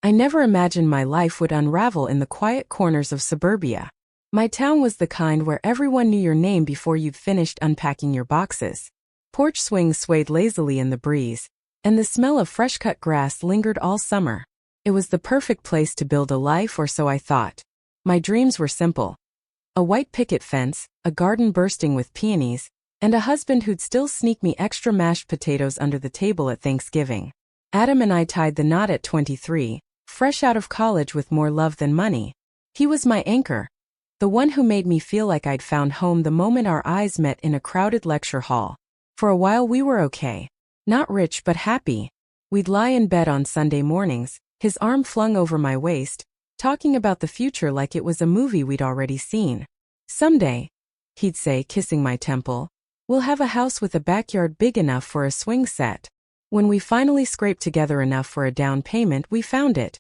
I never imagined my life would unravel in the quiet corners of suburbia. My town was the kind where everyone knew your name before you'd finished unpacking your boxes. Porch swings swayed lazily in the breeze, and the smell of fresh-cut grass lingered all summer. It was the perfect place to build a life, or so I thought. My dreams were simple. A white picket fence, a garden bursting with peonies, and a husband who'd still sneak me extra mashed potatoes under the table at Thanksgiving. Adam and I tied the knot at 23, fresh out of college with more love than money. He was my anchor, the one who made me feel like I'd found home the moment our eyes met in a crowded lecture hall. For a while we were okay. Not rich but happy. We'd lie in bed on Sunday mornings, his arm flung over my waist, talking about the future like it was a movie we'd already seen. Someday, he'd say, kissing my temple, we'll have a house with a backyard big enough for a swing set. When we finally scraped together enough for a down payment, we found it.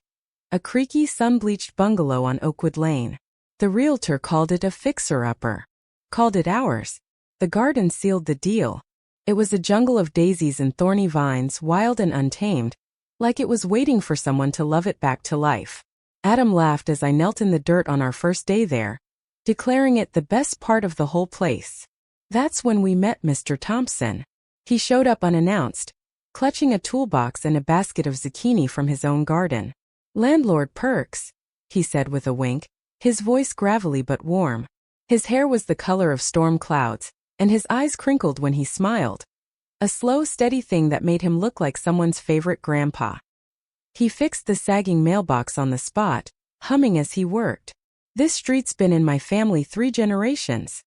A creaky, sun-bleached bungalow on Oakwood Lane. The realtor called it a fixer-upper. Called it ours. The garden sealed the deal. It was a jungle of daisies and thorny vines, wild and untamed, like it was waiting for someone to love it back to life. Adam laughed as I knelt in the dirt on our first day there, declaring it the best part of the whole place. That's when we met Mr. Thompson. He showed up unannounced, clutching a toolbox and a basket of zucchini from his own garden. "Landlord perks," he said with a wink, his voice gravelly but warm. His hair was the color of storm clouds, and his eyes crinkled when he smiled. A slow, steady thing that made him look like someone's favorite grandpa. He fixed the sagging mailbox on the spot, humming as he worked. "This street's been in my family 3 generations,"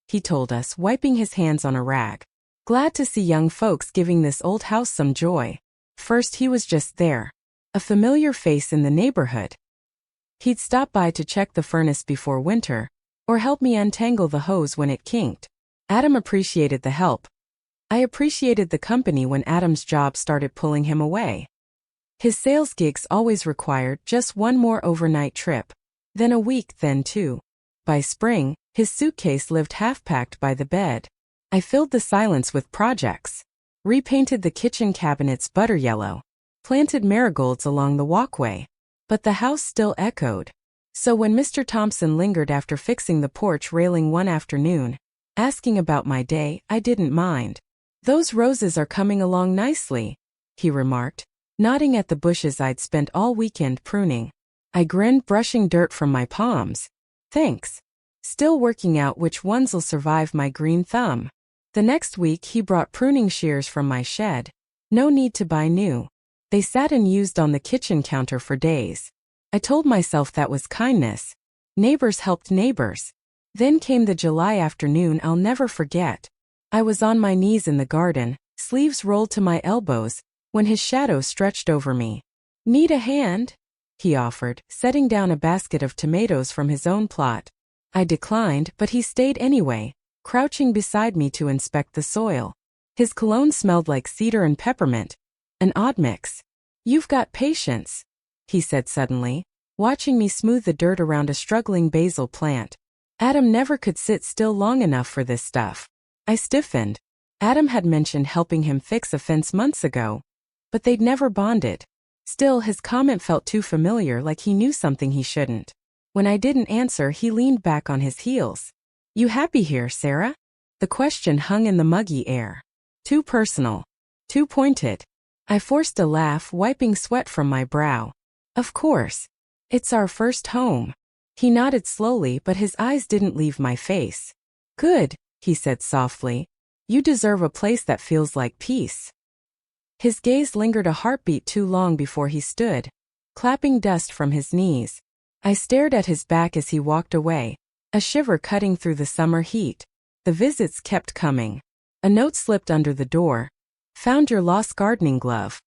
he told us, wiping his hands on a rag. "Glad to see young folks giving this old house some joy." First he was just there. A familiar face in the neighborhood. He'd stop by to check the furnace before winter, or help me untangle the hose when it kinked. Adam appreciated the help. I appreciated the company when Adam's job started pulling him away. His sales gigs always required just one more overnight trip. Then a week, then 2. By spring, his suitcase lived half-packed by the bed. I filled the silence with projects. Repainted the kitchen cabinets butter yellow. Planted marigolds along the walkway. But the house still echoed. So when Mr. Thompson lingered after fixing the porch railing one afternoon, asking about my day, I didn't mind. "Those roses are coming along nicely," he remarked, nodding at the bushes I'd spent all weekend pruning. I grinned, brushing dirt from my palms. "Thanks. Still working out which ones'll survive my green thumb." The next week he brought pruning shears from my shed. No need to buy new. They sat unused on the kitchen counter for days. I told myself that was kindness. Neighbors helped neighbors. Then came the July afternoon I'll never forget. I was on my knees in the garden, sleeves rolled to my elbows, when his shadow stretched over me. "Need a hand?" he offered, setting down a basket of tomatoes from his own plot. I declined, but he stayed anyway, crouching beside me to inspect the soil. His cologne smelled like cedar and peppermint, an odd mix. "You've got patience," he said suddenly, watching me smooth the dirt around a struggling basil plant. Adam never could sit still long enough for this stuff. I stiffened. Adam had mentioned helping him fix a fence months ago, but they'd never bonded. Still, his comment felt too familiar, like he knew something he shouldn't. When I didn't answer, he leaned back on his heels. "You happy here, Sarah?" The question hung in the muggy air. Too personal. Too pointed. I forced a laugh, wiping sweat from my brow. "Of course. It's our first home." He nodded slowly, but his eyes didn't leave my face. "Good," he said softly. "You deserve a place that feels like peace." His gaze lingered a heartbeat too long before he stood, clapping dust from his knees. I stared at his back as he walked away, a shiver cutting through the summer heat. The visits kept coming. A note slipped under the door. "Found your lost gardening glove."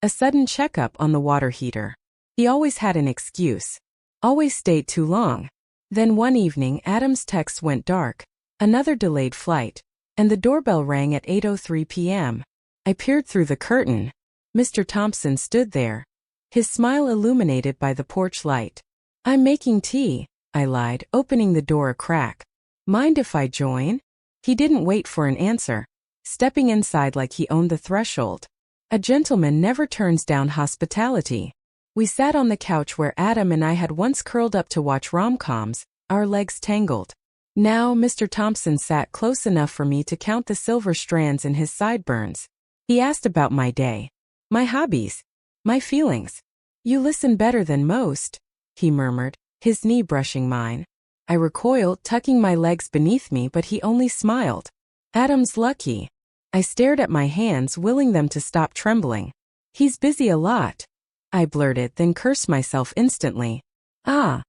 A sudden checkup on the water heater. He always had an excuse. Always stayed too long. Then one evening Adam's text went dark. Another delayed flight. And the doorbell rang at 8:03 p.m. I peered through the curtain. Mr. Thompson stood there, his smile illuminated by the porch light. "I'm making tea," I lied, opening the door a crack. "Mind if I join?" He didn't wait for an answer, stepping inside like he owned the threshold. A gentleman never turns down hospitality. We sat on the couch where Adam and I had once curled up to watch rom-coms, our legs tangled. Now, Mr. Thompson sat close enough for me to count the silver strands in his sideburns. He asked about my day, my hobbies, my feelings. "You listen better than most," he murmured, his knee brushing mine. I recoiled, tucking my legs beneath me, but he only smiled. "Adam's lucky." I stared at my hands, willing them to stop trembling. "He's busy a lot," I blurted, then cursed myself instantly. "Ah."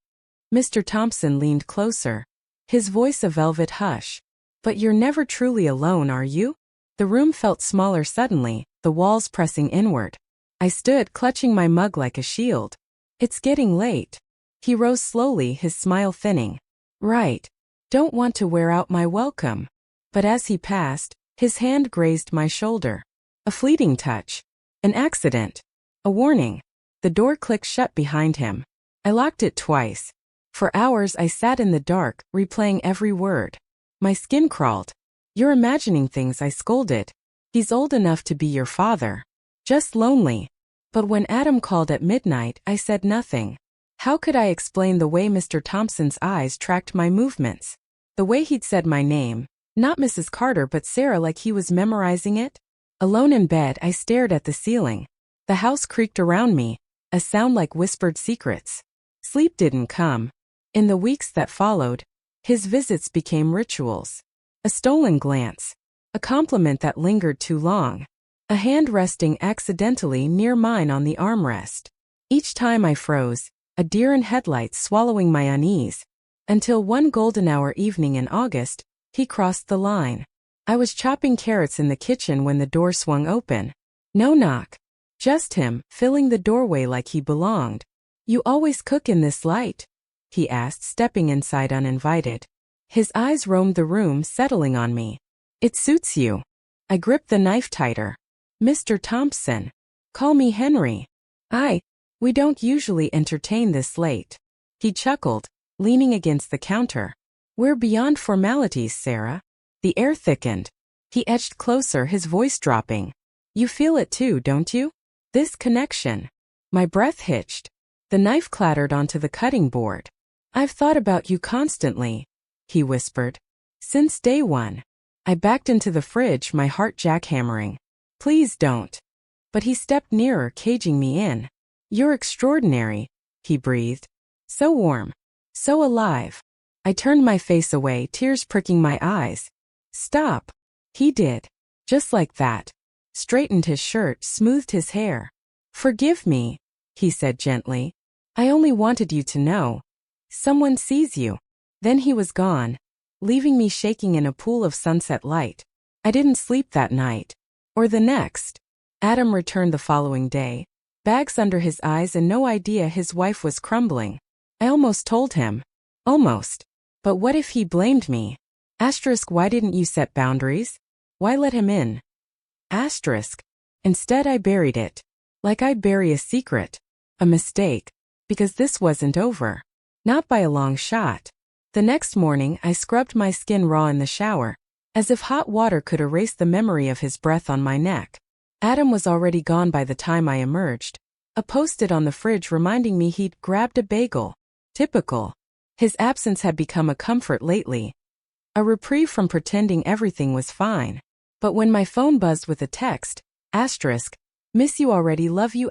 Mr. Thompson leaned closer, his voice a velvet hush. "But you're never truly alone, are you?" The room felt smaller suddenly, the walls pressing inward. I stood, clutching my mug like a shield. "It's getting late." He rose slowly, his smile thinning. "Right. Don't want to wear out my welcome." But as he passed, his hand grazed my shoulder. A fleeting touch. An accident. A warning. The door clicked shut behind him. I locked it twice. For hours I sat in the dark, replaying every word. My skin crawled. "You're imagining things," I scolded. "He's old enough to be your father. Just lonely." But when Adam called at midnight, I said nothing. How could I explain the way Mr. Thompson's eyes tracked my movements? The way he'd said my name, not Mrs. Carter but Sarah, like he was memorizing it? Alone in bed, I stared at the ceiling. The house creaked around me, a sound like whispered secrets. Sleep didn't come. In the weeks that followed, his visits became rituals. A stolen glance. A compliment that lingered too long. A hand resting accidentally near mine on the armrest. Each time I froze, a deer in headlights swallowing my unease. Until one golden hour evening in August, he crossed the line. I was chopping carrots in the kitchen when the door swung open. No knock. Just him, filling the doorway like he belonged. "You always cook in this light?" he asked, stepping inside uninvited. His eyes roamed the room, settling on me. "It suits you." I gripped the knife tighter. "Mr. Thompson. Call me Henry." We don't usually entertain this late." He chuckled, leaning against the counter. "We're beyond formalities, Sarah." The air thickened. He edged closer, his voice dropping. "You feel it too, don't you? This connection." My breath hitched. The knife clattered onto the cutting board. "I've thought about you constantly," he whispered. "Since day one." I backed into the fridge, my heart jackhammering. "Please don't." But he stepped nearer, caging me in. "You're extraordinary," he breathed. "So warm. So alive." I turned my face away, tears pricking my eyes. "Stop." He did. Just like that. Straightened his shirt, smoothed his hair. "Forgive me," he said gently. "I only wanted you to know. Someone sees you." Then he was gone, leaving me shaking in a pool of sunset light. I didn't sleep that night. Or the next. Adam returned the following day, bags under his eyes and no idea his wife was crumbling. I almost told him. Almost. But what if he blamed me? Why didn't you set boundaries? Why let him in? Instead I buried it. Like I'd bury a secret. A mistake. Because this wasn't over. Not by a long shot. The next morning I scrubbed my skin raw in the shower, as if hot water could erase the memory of his breath on my neck. Adam was already gone by the time I emerged. A post-it on the fridge reminding me he'd grabbed a bagel. Typical. His absence had become a comfort lately. A reprieve from pretending everything was fine. But when my phone buzzed with a text, "Miss you already, love you,"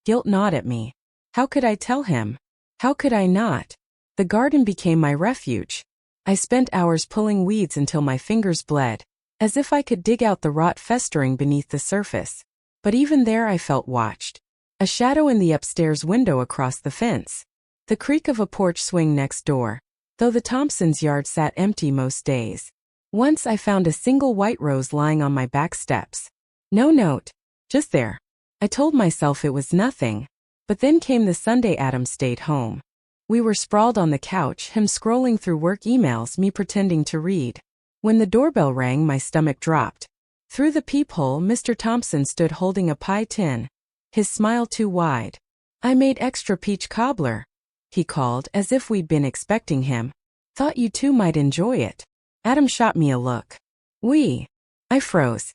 guilt gnawed at me. How could I tell him? How could I not? The garden became my refuge. I spent hours pulling weeds until my fingers bled, as if I could dig out the rot festering beneath the surface. But even there I felt watched. A shadow in the upstairs window across the fence. The creak of a porch swing next door, though the Thompsons' yard sat empty most days. Once I found a single white rose lying on my back steps. No note. Just there. I told myself it was nothing. But then came the Sunday Adam stayed home. We were sprawled on the couch, him scrolling through work emails, me pretending to read. When the doorbell rang, my stomach dropped. Through the peephole, Mr. Thompson stood holding a pie tin, his smile too wide. "I made extra peach cobbler," he called, as if we'd been expecting him. "Thought you two might enjoy it." Adam shot me a look. "We." I froze.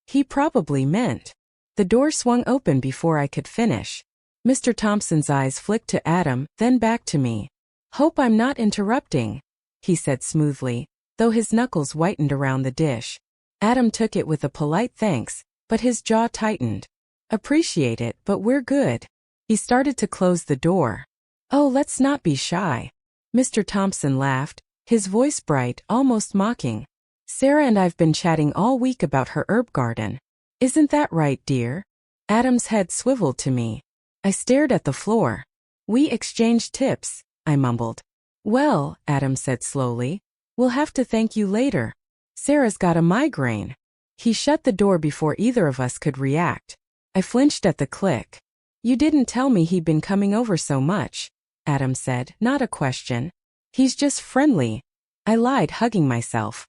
He probably meant. The door swung open before I could finish. Mr. Thompson's eyes flicked to Adam, then back to me. "Hope I'm not interrupting," he said smoothly, though his knuckles whitened around the dish. Adam took it with a polite thanks, but his jaw tightened. "Appreciate it, but we're good." He started to close the door. "Oh, let's not be shy." Mr. Thompson laughed, his voice bright, almost mocking. "Sarah and I've been chatting all week about her herb garden. Isn't that right, dear?" Adam's head swiveled to me. I stared at the floor. "We exchanged tips," I mumbled. "Well," Adam said slowly, "we'll have to thank you later. Sarah's got a migraine." He shut the door before either of us could react. I flinched at the click. "You didn't tell me he'd been coming over so much," Adam said, not a question. "He's just friendly." I lied, hugging myself.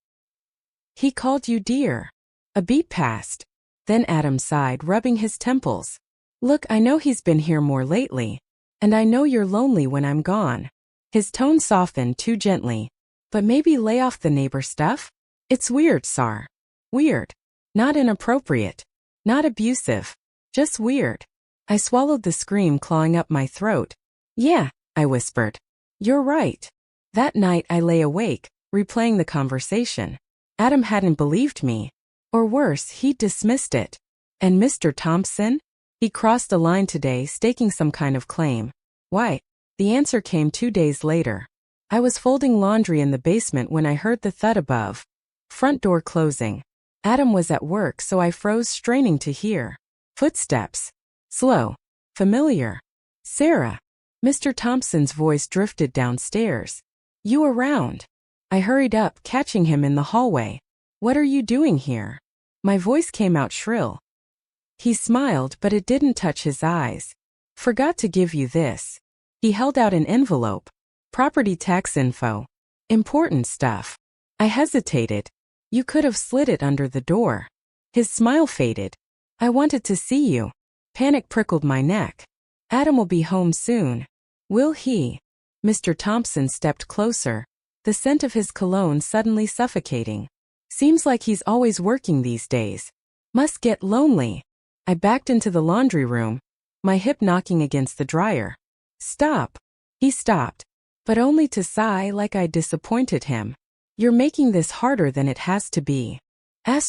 "He called you dear." A beat passed. Then Adam sighed, rubbing his temples. "Look, I know he's been here more lately. And I know you're lonely when I'm gone." His tone softened too gently. "But maybe lay off the neighbor stuff? It's weird, Sar. Weird. Not inappropriate. Not abusive. Just weird." I swallowed the scream clawing up my throat. "Yeah," I whispered. "You're right." That night I lay awake, replaying the conversation. Adam hadn't believed me. Or worse, he'd dismissed it. And Mr. Thompson? He crossed a line today, staking some kind of claim. Why? The answer came 2 days later. I was folding laundry in the basement when I heard the thud above. Front door closing. Adam was at work, so I froze, straining to hear. Footsteps. Slow. Familiar. "Sarah." Mr. Thompson's voice drifted downstairs. "You around?" I hurried up, catching him in the hallway. "What are you doing here?" My voice came out shrill. He smiled, but it didn't touch his eyes. "Forgot to give you this." He held out an envelope. "Property tax info. Important stuff." I hesitated. "You could have slid it under the door." His smile faded. "I wanted to see you." Panic prickled my neck. "Adam will be home soon." "Will he?" Mr. Thompson stepped closer, the scent of his cologne suddenly suffocating. "Seems like he's always working these days. Must get lonely." I backed into the laundry room, my hip knocking against the dryer. "Stop." He stopped, but only to sigh like I'd disappointed him. "You're making this harder than it has to be." I'm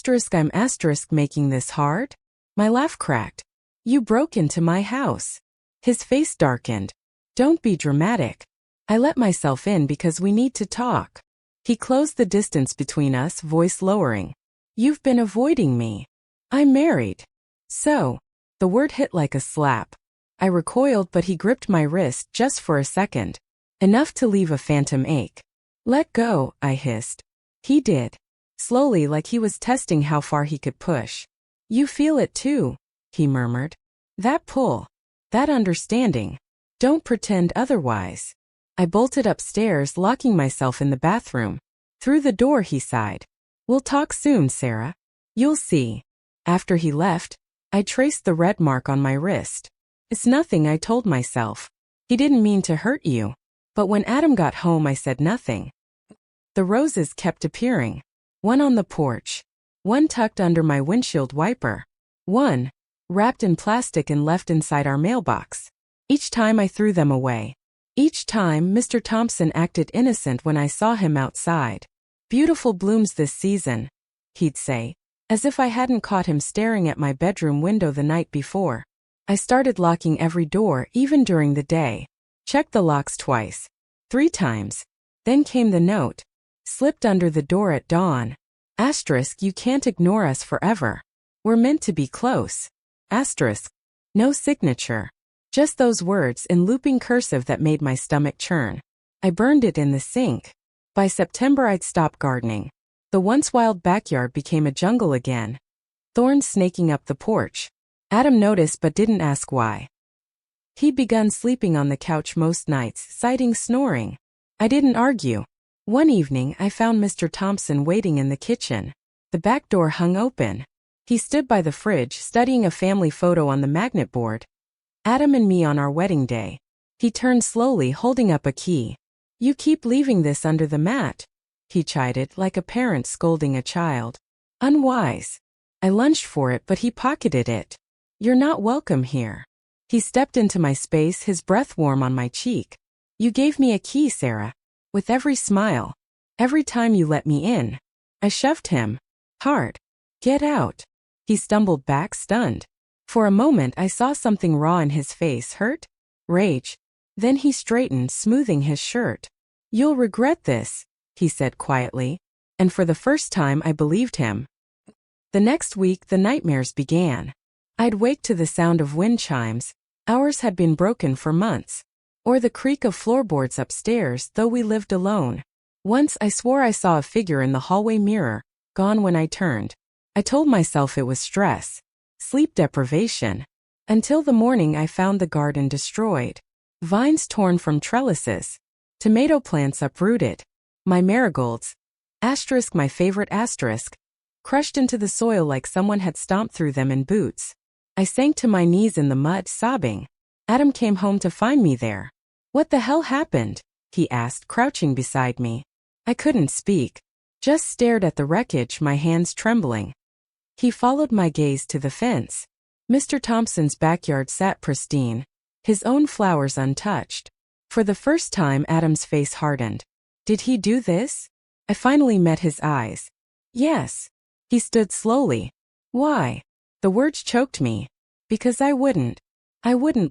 making this hard? My laugh cracked. "You broke into my house." His face darkened. "Don't be dramatic. I let myself in because we need to talk." He closed the distance between us, voice lowering. "You've been avoiding me. I'm married." "So." The word hit like a slap. I recoiled, but he gripped my wrist just for a second. Enough to leave a phantom ache. "Let go," I hissed. He did. Slowly, like he was testing how far he could push. "You feel it too," he murmured. "That pull. That understanding. Don't pretend otherwise." I bolted upstairs, locking myself in the bathroom. Through the door, he sighed. "We'll talk soon, Sarah. You'll see." After he left, I traced the red mark on my wrist. "It's nothing," I told myself. "He didn't mean to hurt you." But when Adam got home, I said nothing. The roses kept appearing. One on the porch. One tucked under my windshield wiper. One wrapped in plastic and left inside our mailbox. Each time I threw them away. Each time Mr. Thompson acted innocent when I saw him outside. "Beautiful blooms this season," he'd say, as if I hadn't caught him staring at my bedroom window the night before. I started locking every door, even during the day. Checked the locks twice. 3 times. Then came the note. Slipped under the door at dawn. Asterisk, "You can't ignore us forever. We're meant to be close." Asterisk. No signature. Just those words in looping cursive that made my stomach churn. I burned it in the sink. By September I'd stopped gardening. The once wild backyard became a jungle again. Thorns snaking up the porch. Adam noticed but didn't ask why. He'd begun sleeping on the couch most nights, citing snoring. I didn't argue. One evening I found Mr. Thompson waiting in the kitchen. The back door hung open. He stood by the fridge, studying a family photo on the magnet board. Adam and me on our wedding day. He turned slowly, holding up a key. "You keep leaving this under the mat," he chided, like a parent scolding a child. Unwise. I lunged for it, but he pocketed it. You're not welcome here. He stepped into my space, his breath warm on my cheek. You gave me a key, Sarah. With every smile. Every time you let me in. I shoved him. Hard. Get out. He stumbled back, stunned. For a moment I saw something raw in his face. Hurt? Rage. Then he straightened, smoothing his shirt. You'll regret this, he said quietly. And for the first time I believed him. The next week the nightmares began. I'd wake to the sound of wind chimes. Ours had been broken for months. Or the creak of floorboards upstairs, though we lived alone. Once I swore I saw a figure in the hallway mirror, gone when I turned. I told myself it was stress, sleep deprivation. Until the morning I found the garden destroyed. Vines torn from trellises. Tomato plants uprooted. My marigolds, my favorite asterisk, crushed into the soil like someone had stomped through them in boots. I sank to my knees in the mud, sobbing. Adam came home to find me there. What the hell happened? He asked, crouching beside me. I couldn't speak. Just stared at the wreckage, my hands trembling. He followed my gaze to the fence. Mr. Thompson's backyard sat pristine, his own flowers untouched. For the first time Adam's face hardened. Did he do this? I finally met his eyes. Yes. He stood slowly. Why? The words choked me. Because I wouldn't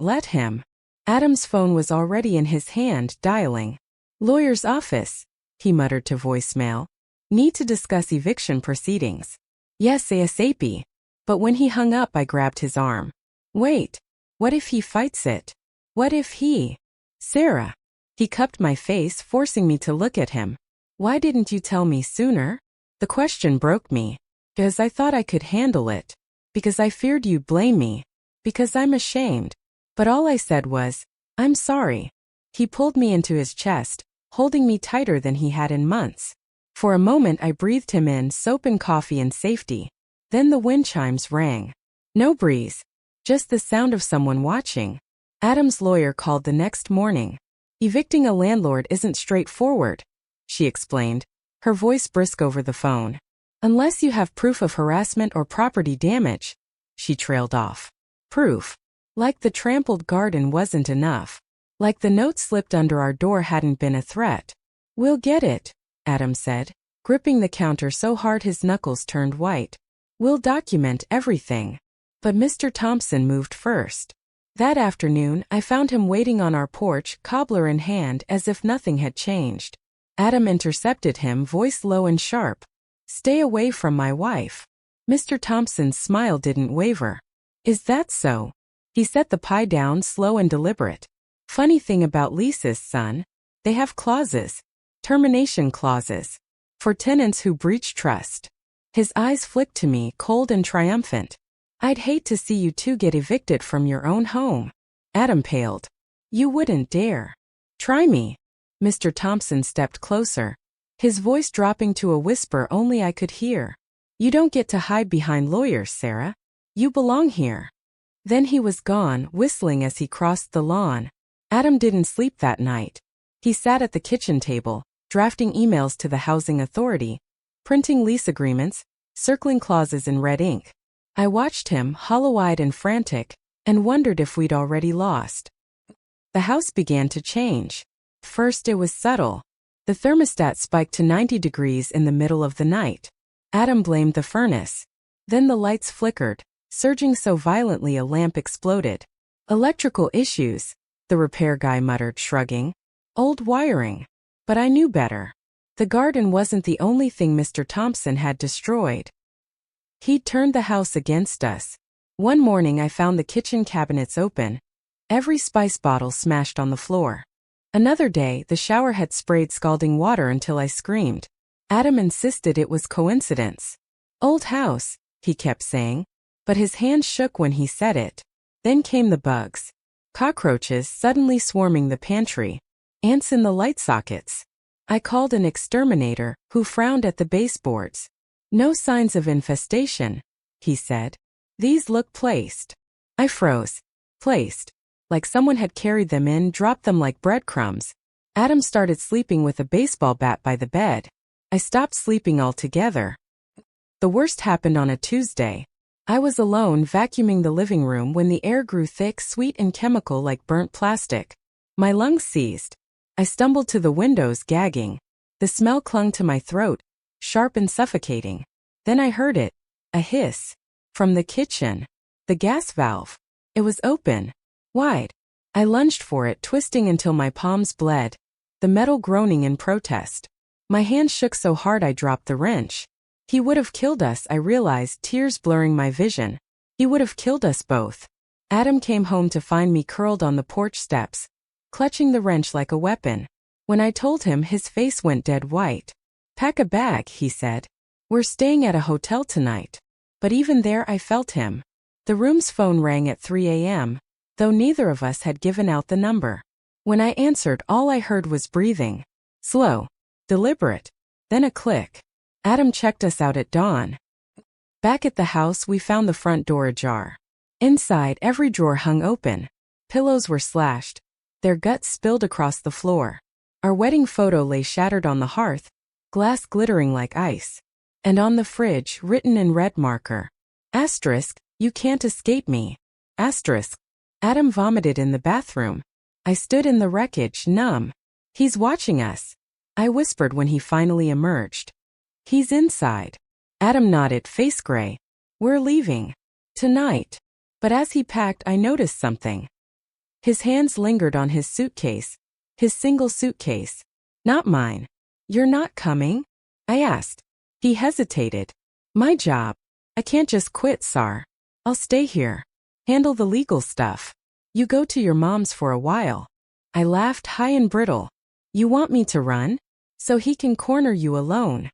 let him. Adam's phone was already in his hand, dialing. Lawyer's office, he muttered to voicemail. Need to discuss eviction proceedings. Yes, ASAP. But when he hung up I grabbed his arm. Wait. What if he fights it? What if he... Sarah. He cupped my face, forcing me to look at him. Why didn't you tell me sooner? The question broke me. Because I thought I could handle it. Because I feared you'd blame me. Because I'm ashamed. But all I said was, I'm sorry. He pulled me into his chest, holding me tighter than he had in months. For a moment I breathed him in, soap and coffee and safety. Then the wind chimes rang. No breeze. Just the sound of someone watching. Adam's lawyer called the next morning. Evicting a landlord isn't straightforward, she explained, her voice brisk over the phone. Unless you have proof of harassment or property damage, she trailed off. Proof. Like the trampled garden wasn't enough. Like the note slipped under our door hadn't been a threat. We'll get it, Adam said, gripping the counter so hard his knuckles turned white. We'll document everything. But Mr. Thompson moved first. That afternoon, I found him waiting on our porch, cobbler in hand, as if nothing had changed. Adam intercepted him, voice low and sharp. Stay away from my wife. Mr. Thompson's smile didn't waver. Is that so? He set the pie down, slow and deliberate. Funny thing about leases, son. They have clauses. Termination clauses. For tenants who breach trust. His eyes flicked to me, cold and triumphant. I'd hate to see you two get evicted from your own home. Adam paled. You wouldn't dare. Try me. Mr. Thompson stepped closer, his voice dropping to a whisper only I could hear. You don't get to hide behind lawyers, Sarah. You belong here. Then he was gone, whistling as he crossed the lawn. Adam didn't sleep that night. He sat at the kitchen table, drafting emails to the housing authority, printing lease agreements, circling clauses in red ink. I watched him, hollow-eyed and frantic, and wondered if we'd already lost. The house began to change. First it was subtle. The thermostat spiked to 90 degrees in the middle of the night. Adam blamed the furnace. Then the lights flickered, surging so violently a lamp exploded. Electrical issues, the repair guy muttered, shrugging. Old wiring. But I knew better. The garden wasn't the only thing Mr. Thompson had destroyed. He'd turned the house against us. One morning I found the kitchen cabinets open, every spice bottle smashed on the floor. Another day, the shower had sprayed scalding water until I screamed. Adam insisted it was coincidence. Old house, he kept saying, but his hand shook when he said it. Then came the bugs. Cockroaches suddenly swarming the pantry. Ants in the light sockets. I called an exterminator, who frowned at the baseboards. No signs of infestation, he said. These look placed. I froze. Placed. Like someone had carried them in, dropped them like breadcrumbs. Adam started sleeping with a baseball bat by the bed. I stopped sleeping altogether. The worst happened on a Tuesday. I was alone vacuuming the living room when the air grew thick, sweet, and chemical like burnt plastic. My lungs seized. I stumbled to the windows, gagging. The smell clung to my throat, sharp and suffocating. Then I heard it. A hiss. From the kitchen. The gas valve. It was open. Wide. I lunged for it, twisting until my palms bled. The metal groaning in protest. My hand shook so hard I dropped the wrench. He would have killed us, I realized, tears blurring my vision. He would have killed us both. Adam came home to find me curled on the porch steps, clutching the wrench like a weapon. When I told him, his face went dead white. "Pack a bag," he said. "We're staying at a hotel tonight." But even there I felt him. The room's phone rang at 3 a.m., though neither of us had given out the number. When I answered, all I heard was breathing. Slow. Deliberate. Then a click. Adam checked us out at dawn. Back at the house, we found the front door ajar. Inside, every drawer hung open. Pillows were slashed. Their guts spilled across the floor. Our wedding photo lay shattered on the hearth, glass glittering like ice. And on the fridge, written in red marker. Asterisk, "You can't escape me." Asterisk. Adam vomited in the bathroom. I stood in the wreckage, numb. "He's watching us," I whispered when he finally emerged. "He's inside." Adam nodded, face gray. "We're leaving. Tonight." But as he packed, I noticed something. His hands lingered on his suitcase. His single suitcase. Not mine. "You're not coming?" I asked. He hesitated. "My job. I can't just quit, Sar. I'll stay here. Handle the legal stuff. You go to your mom's for a while." I laughed, high and brittle. "You want me to run? So he can corner you alone."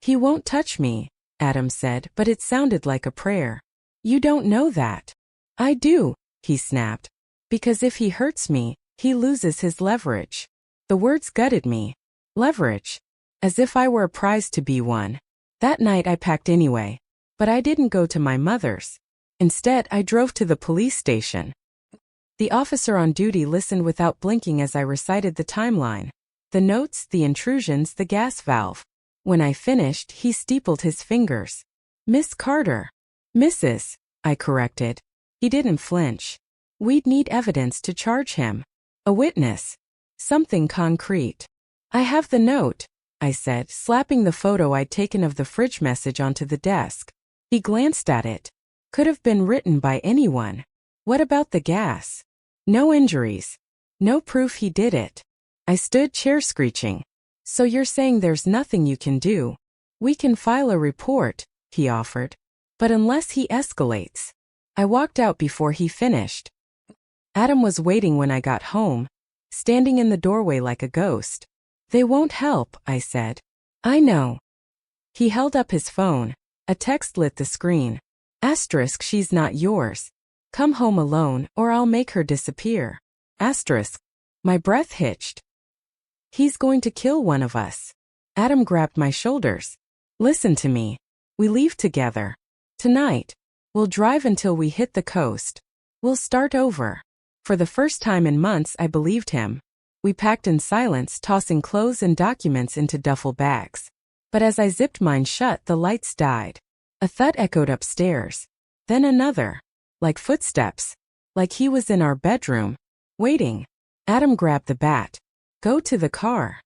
"He won't touch me," Adam said, but it sounded like a prayer. "You don't know that." "I do," he snapped. "Because if he hurts me, he loses his leverage." The words gutted me. Leverage. As if I were a prize to be won. That night I packed anyway. But I didn't go to my mother's. Instead, I drove to the police station. The officer on duty listened without blinking as I recited the timeline. The notes, the intrusions, the gas valve. When I finished, he steepled his fingers. "Miss Carter." "Mrs." I corrected. He didn't flinch. "We'd need evidence to charge him. A witness. Something concrete." "I have the note," I said, slapping the photo I'd taken of the fridge message onto the desk. He glanced at it. Could have been written by anyone. "What about the gas?" "No injuries. No proof he did it." I stood chair screeching. "So you're saying there's nothing you can do?" "We can file a report," he offered. "But unless he escalates." I walked out before he finished. Adam was waiting when I got home, standing in the doorway like a ghost. "They won't help," I said. "I know." He held up his phone. A text lit the screen. Asterisk, "She's not yours. Come home alone, or I'll make her disappear." Asterisk. My breath hitched. "He's going to kill one of us." Adam grabbed my shoulders. "Listen to me. We leave together. Tonight. We'll drive until we hit the coast. We'll start over." For the first time in months, I believed him. We packed in silence, tossing clothes and documents into duffel bags. But as I zipped mine shut, the lights died. A thud echoed upstairs. Then another. Like footsteps. Like he was in our bedroom. Waiting. Adam grabbed the bat. "Go to the car."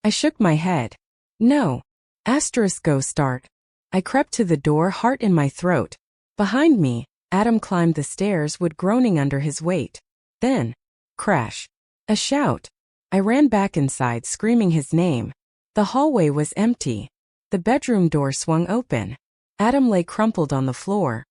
I shook my head. "No." Asterisk, "Go start." I crept to the door, heart in my throat. Behind me, Adam climbed the stairs, wood groaning under his weight. Then, crash. A shout. I ran back inside, screaming his name. The hallway was empty. The bedroom door swung open. Adam lay crumpled on the floor,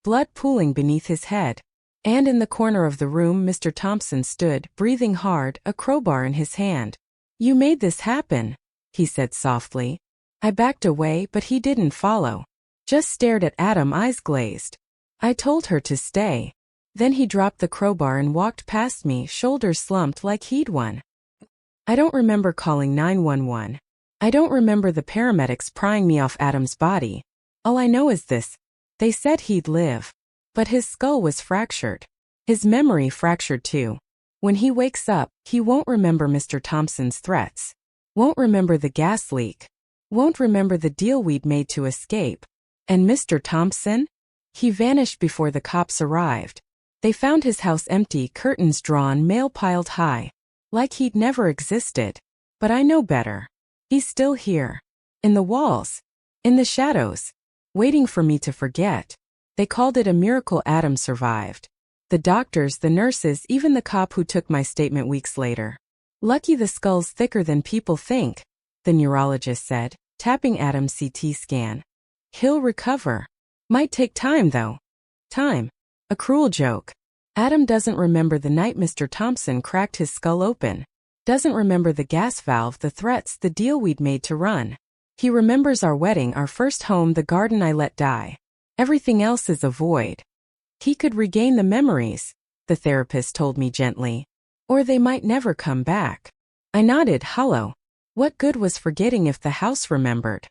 blood pooling beneath his head. And in the corner of the room, Mr. Thompson stood, breathing hard, a crowbar in his hand. "You made this happen," he said softly. I backed away, but he didn't follow. Just stared at Adam, eyes glazed. "I told her to stay." Then he dropped the crowbar and walked past me, shoulders slumped like he'd won. I don't remember calling 911. I don't remember the paramedics prying me off Adam's body. All I know is this. They said he'd live. But his skull was fractured. His memory fractured too. When he wakes up, he won't remember Mr. Thompson's threats. Won't remember the gas leak. Won't remember the deal we'd made to escape. And Mr. Thompson? He vanished before the cops arrived. They found his house empty, curtains drawn, mail piled high. Like he'd never existed. But I know better. He's still here. In the walls. In the shadows. Waiting for me to forget. They called it a miracle Adam survived. The doctors, the nurses, even the cop who took my statement weeks later. Lucky the skull's thicker than people think, the neurologist said, tapping Adam's CT scan. He'll recover. Might take time though. Time. A cruel joke. Adam doesn't remember the night Mr. Thompson cracked his skull open. Doesn't remember the gas valve, the threats, the deal we'd made to run. He remembers our wedding, our first home, the garden I let die. Everything else is a void. He could regain the memories, the therapist told me gently. Or they might never come back. I nodded, hollow. What good was forgetting if the house remembered?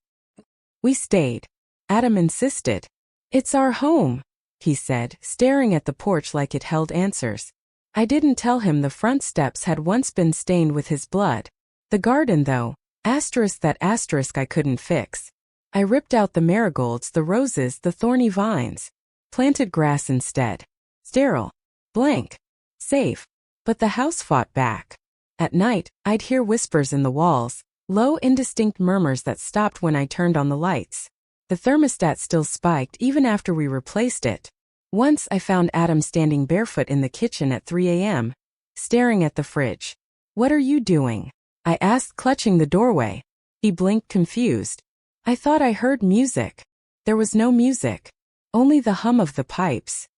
We stayed. Adam insisted. It's our home, he said, staring at the porch like it held answers. I didn't tell him the front steps had once been stained with his blood. The garden though, that asterisk I couldn't fix. I ripped out the marigolds, the roses, the thorny vines. Planted grass instead. Sterile. Blank. Safe. But the house fought back. At night, I'd hear whispers in the walls, low indistinct murmurs that stopped when I turned on the lights. The thermostat still spiked even after we replaced it. Once I found Adam standing barefoot in the kitchen at 3 a.m., staring at the fridge. What are you doing? I asked, clutching the doorway. He blinked, confused. I thought I heard music. There was no music. Only the hum of the pipes.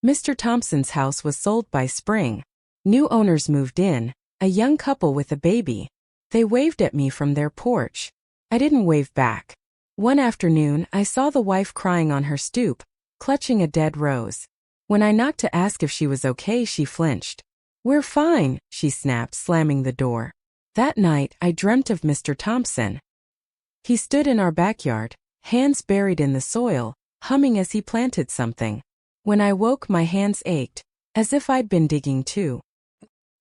Mr. Thompson's house was sold by spring. New owners moved in, a young couple with a baby. They waved at me from their porch. I didn't wave back. One afternoon, I saw the wife crying on her stoop, clutching a dead rose. When I knocked to ask if she was okay, she flinched. We're fine, she snapped, slamming the door. That night, I dreamt of Mr. Thompson. He stood in our backyard, hands buried in the soil, humming as he planted something. When I woke, my hands ached, as if I'd been digging too.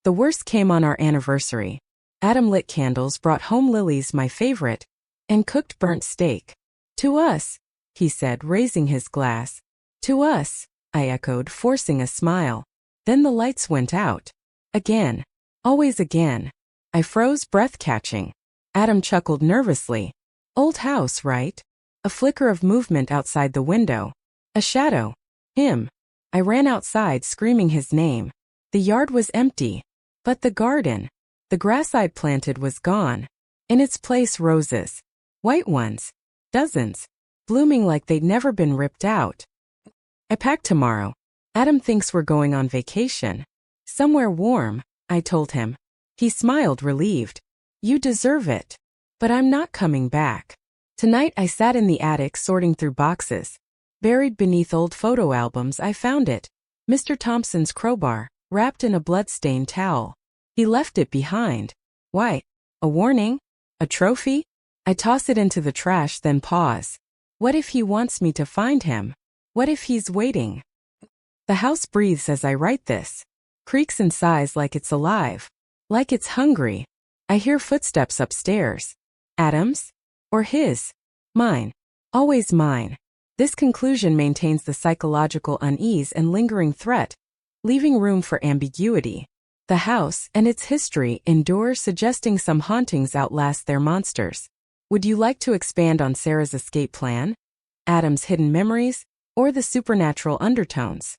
The worst came on our anniversary. Adam lit candles, brought home lilies, my favorite, and cooked burnt steak. To us, he said, raising his glass. To us, I echoed, forcing a smile. Then the lights went out. Again. Always again. I froze, breath catching. Adam chuckled nervously. Old house, right? A flicker of movement outside the window. A shadow. Him. I ran outside, screaming his name. The yard was empty. But the garden. The grass I'd planted was gone. In its place, roses. White ones. Dozens. Blooming like they'd never been ripped out. I packed tomorrow. Adam thinks we're going on vacation. Somewhere warm, I told him. He smiled, relieved. You deserve it. But I'm not coming back. Tonight I sat in the attic sorting through boxes. Buried beneath old photo albums, I found it. Mr. Thompson's crowbar, wrapped in a blood-stained towel. He left it behind. Why? A warning? A trophy? I toss it into the trash, then pause. What if he wants me to find him? What if he's waiting? The house breathes as I write this. Creaks and sighs like it's alive. Like it's hungry. I hear footsteps upstairs. Adam's? Or his? Mine. Always mine. This conclusion maintains the psychological unease and lingering threat, leaving room for ambiguity. The house and its history endure, suggesting some hauntings outlast their monsters. Would you like to expand on Sarah's escape plan? Adam's hidden memories? Or the supernatural undertones?